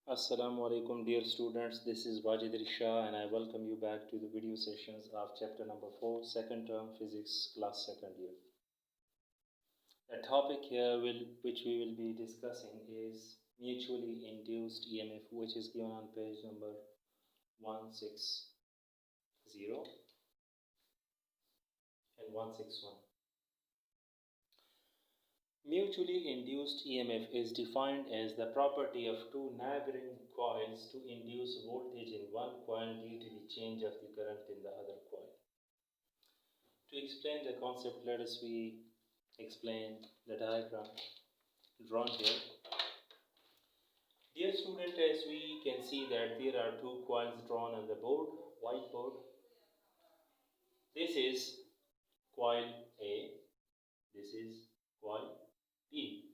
Assalamu alaikum dear students, this is Wajid Risha and I welcome you back to the video sessions of chapter number 4, second term physics class second year. The topic here which we will be discussing is mutually induced EMF, which is given on page number 160 and 161. Mutually induced EMF is defined as the property of two neighboring coils to induce voltage in one coil due to the change of the current in the other coil. To explain the concept, let us explain the diagram drawn here. Dear student, as we can see that there are two coils drawn on the board, whiteboard. This is coil A, this is coil B.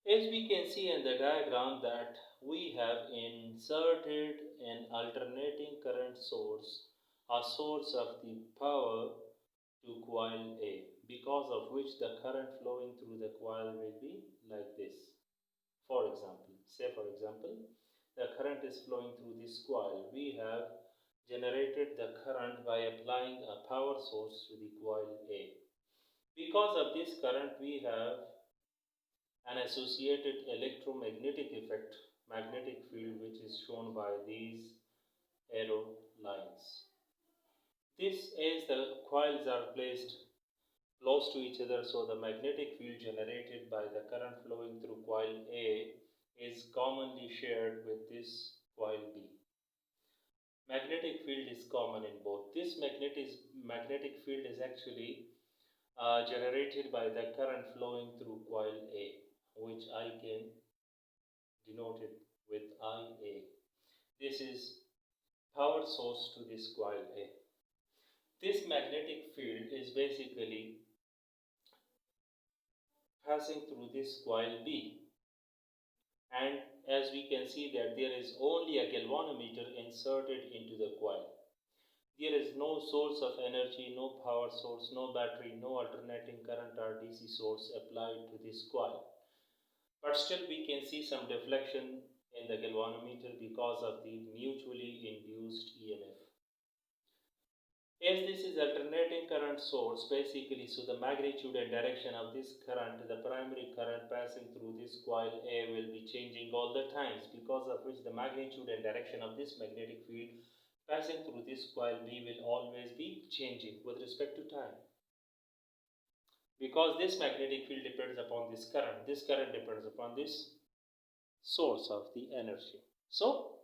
As we can see in the diagram that we have inserted an alternating current source, a source of the power to coil A, because of which the current flowing through the coil will be like this. For example, the current is flowing through this coil. We have generated the current by applying a power source to the coil A. Because of this current, we have an associated electromagnetic effect, magnetic field, which is shown by these arrow lines. This, as the coils are placed close to each other, so the magnetic field generated by the current flowing through coil A is commonly shared with this coil B. Magnetic field is common in both. This magnetic field is actually generated by the current flowing through coil A, which I can denote it with IA. This is power source to this coil A. This magnetic field is basically passing through this coil B, and as we can see that there is only a galvanometer inserted into the coil. There is no source of energy, no power source, no battery, no alternating current or DC source applied to this coil. But still we can see some deflection in the galvanometer because of the mutually induced EMF. As this is alternating current source, basically, so the magnitude and direction of this current, the primary current passing through this coil A will be changing all the times, because of which the magnitude and direction of this magnetic field passing through this coil B will always be changing with respect to time. Because this magnetic field depends upon this current depends upon this source of the energy. So,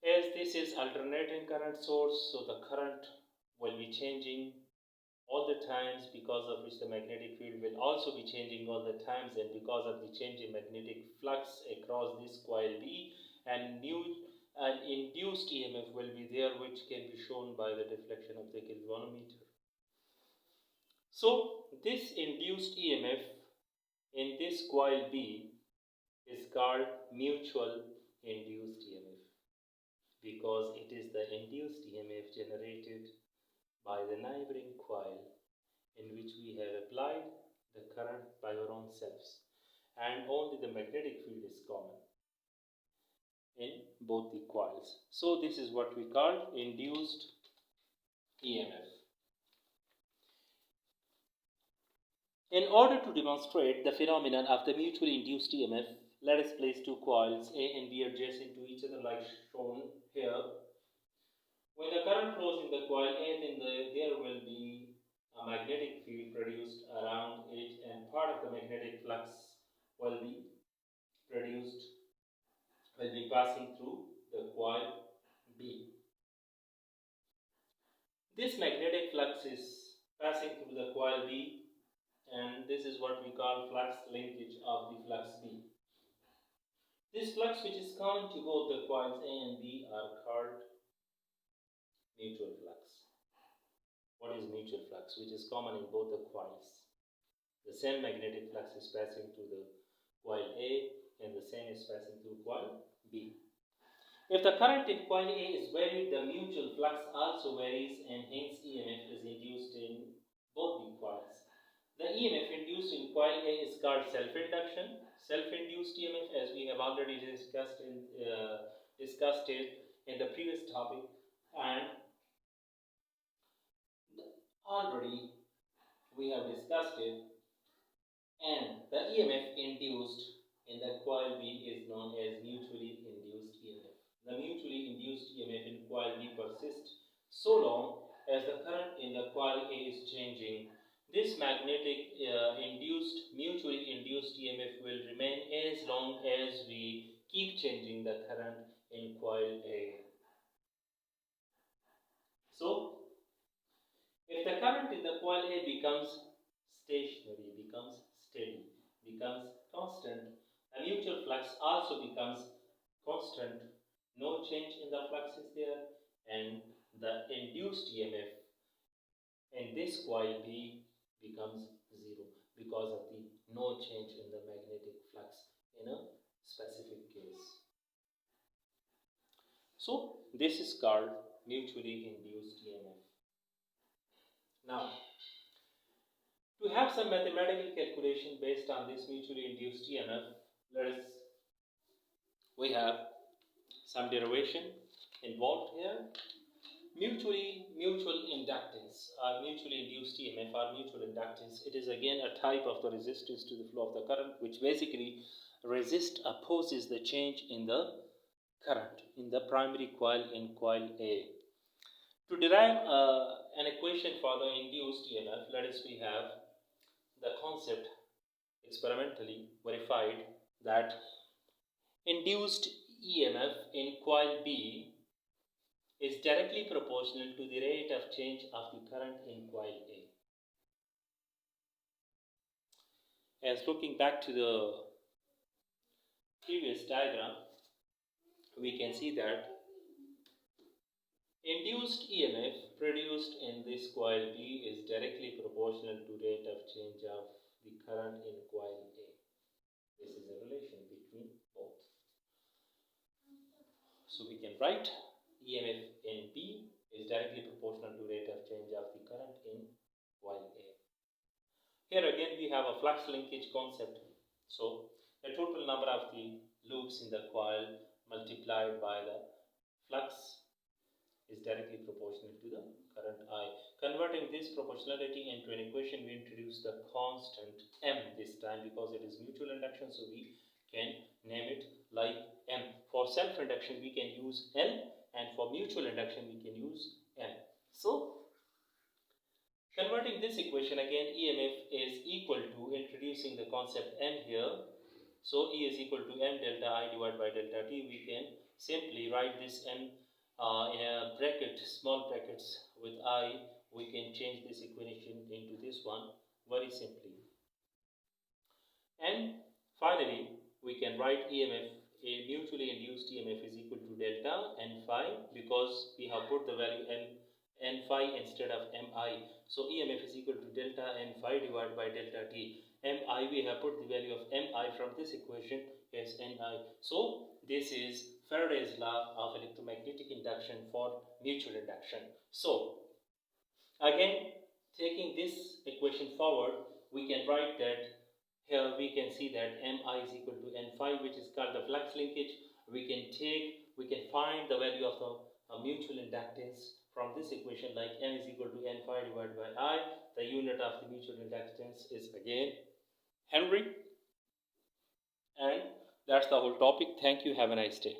as this is alternating current source, so the current will be changing all the times, because of which the magnetic field will also be changing all the times, and because of the change in magnetic flux across this coil B, an induced EMF will be there, which can be shown by the deflection of the galvanometer. So this induced EMF in this coil B is called mutual induced EMF, because it is the induced EMF generated by the neighboring coil in which we have applied the current by our own selves, and only the magnetic field is common in both the coils. So this is what we call induced EMF. In order to demonstrate the phenomenon of the mutually induced EMF, let us place two coils A and B adjacent to each other like shown here. When the current flows in the coil A, then there will be a magnetic field produced around it, and part of the magnetic flux will be passing through the coil B. This magnetic flux is passing through the coil B, and this is what we call flux linkage of the flux B. This flux, which is common to both the coils A and B, are called mutual flux. What is mutual flux? Which is common in both the coils. The same magnetic flux is passing through the coil A, and the same is passing through coil B. If the current in coil A is varied, the mutual flux also varies, and hence EMF is induced in both the coils. The EMF induced in coil A is called self-induction. Self-induced EMF, as we have already discussed it in the previous topic, and already we have discussed it, and the EMF induced in the coil B is known as mutually induced EMF. The mutually induced EMF in coil B persists so long as the current in the coil A is changing. This magnetic mutually induced EMF will remain as long as we keep changing the current in coil A. So, if the current in the coil A becomes stationary, becomes steady, becomes constant, the mutual flux also becomes constant. No change in the flux is there, and the induced EMF in this coil B becomes zero because of the no change in the magnetic flux in a specific case. So, this is called mutually induced EMF. Now, to have some mathematical calculation based on this mutually induced EMF, we have some derivation involved here. Mutual inductance or mutually induced EMF or mutual inductance, it is again a type of the resistance to the flow of the current, which basically opposes the change in the current in the primary coil in coil A. To derive an equation for the induced EMF, we have the concept experimentally verified that induced EMF in coil B is directly proportional to the rate of change of the current in coil A. As looking back to the previous diagram, we can see that induced EMF produced in this coil B is directly proportional to rate of change of the current in coil A. This is a relation between both. So we can write EMF in B is directly proportional to rate of change of the current in coil A. Here again we have a flux linkage concept. So the total number of the loops in the coil multiplied by the flux is directly proportional to the current I. Converting this proportionality into an equation, we introduce the constant M this time because it is mutual induction, so we can name it like M. For self-induction we can use L, and for mutual induction we can use M. So converting this equation again, EMF is equal to, introducing the concept M here, so E is equal to M delta I divided by delta T. We can simply write this M in a bracket, small brackets with I. We can change this equation into this one very simply. And finally, we can write EMF, a mutually induced EMF is equal to delta N phi, because we have put the value N phi instead of Mi. So EMF is equal to delta N phi divided by delta T. Mi, we have put the value of Mi from this equation as Ni. So this is Faraday's law of electromagnetic induction for mutual induction. So again, taking this equation forward, we can write that here we can see that Mi is equal to N phi, which is called the flux linkage. We can find the value of the mutual inductance from this equation, like M is equal to N phi divided by I. The unit of the mutual inductance is again Henry. And that's the whole topic. Thank you. Have a nice day.